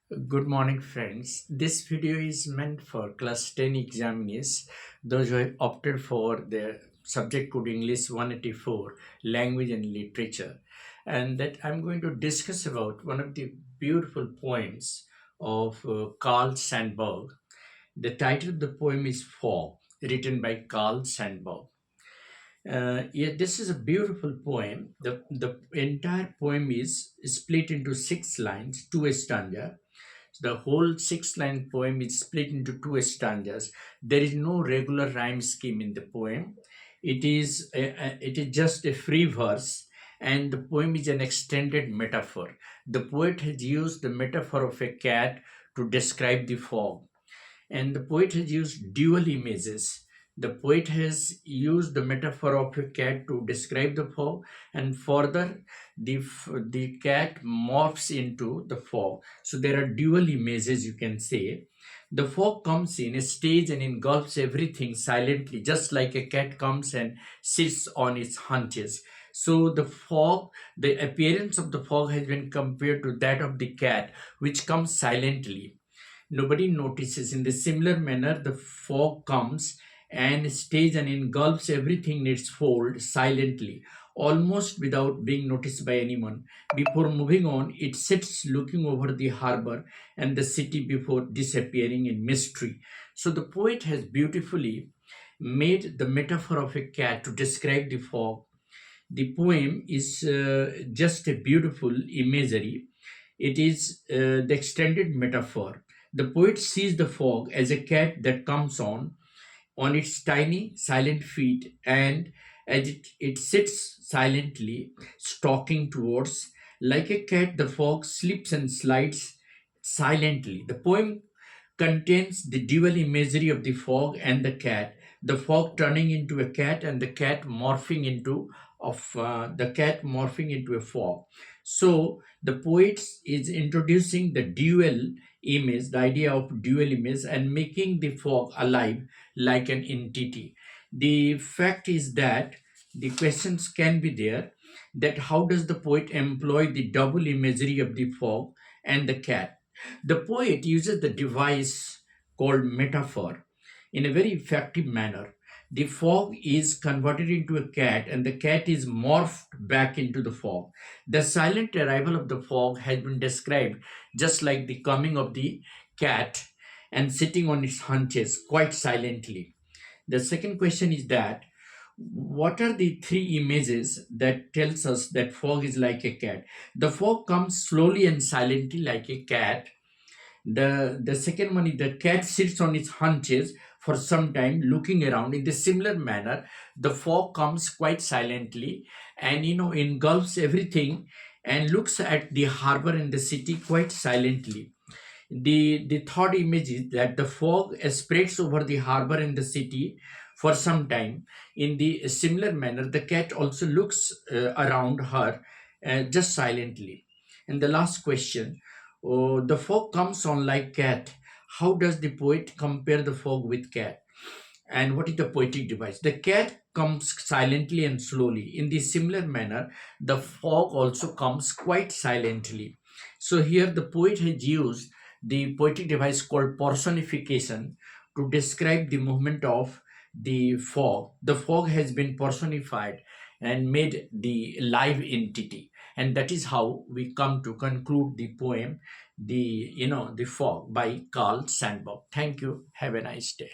Good morning, friends. This video is meant for class 10 examinees, those who have opted for the subject code English 184, language and literature. And that I'm going to discuss about one of the beautiful poems of Carl Sandburg. The title of the poem is Fog, written by Carl Sandburg. Yeah, this is a beautiful poem. The entire poem is split into 6 lines, two stanza. The whole 6 line poem is split into two stanzas. There is no regular rhyme scheme in the poem. It is just a free verse, and the poem is an extended metaphor. The poet has used the metaphor of a cat to describe the fog, and the poet has used dual images. The poet has used the metaphor of a cat to describe the fog, and further, the cat morphs into the fog. So there are dual images, you can say. The fog comes in a stage and engulfs everything silently, just like a cat comes and sits on its haunches. So the appearance of the fog has been compared to that of the cat, which comes silently. Nobody notices. In the similar manner, the fog comes and stays and engulfs everything in its fold silently, almost without being noticed by anyone. Before moving on, it sits looking over the harbor and the city before disappearing in mystery. So the poet has beautifully made the metaphor of a cat to describe the fog. The poem is just a beautiful imagery. It is the extended metaphor. The poet sees the fog as a cat that comes on its tiny, silent feet, and as it sits silently, stalking towards. Like a cat, the fog slips and slides silently. The poem contains the dual imagery of the fog and the fog turning into a cat and the cat morphing into a fog. So the poet is introducing the dual image, the idea of dual image, and making the fog alive like an entity. The fact is that the questions can be there, that how does the poet employ the double imagery of the fog and the cat. The poet uses the device called metaphor in a very effective manner. The fog is converted into a cat, and the cat is morphed back into the fog. The silent arrival of the fog has been described just like the coming of the cat and sitting on its haunches quite silently. The second question is that what are the three images that tells us that fog is like a cat? The fog comes slowly and silently like a cat. The second one is the cat sits on its haunches for some time looking around. In the similar manner, the fog comes quite silently and engulfs everything and looks at the harbor and the city quite silently. The third image is that the fog spreads over the harbor and the city for some time. In the similar manner, the cat also looks around her just silently. And the last question, oh, the fog comes on like cat. How does the poet compare the fog with cat? And what is the poetic device? The cat comes silently and slowly. In the similar manner, the fog also comes quite silently. So here the poet has used the poetic device called personification to describe the movement of the fog. The fog has been personified and made the live entity, and that is how we come to conclude the poem, the fog by Carl Sandburg. Thank you. Have a nice day.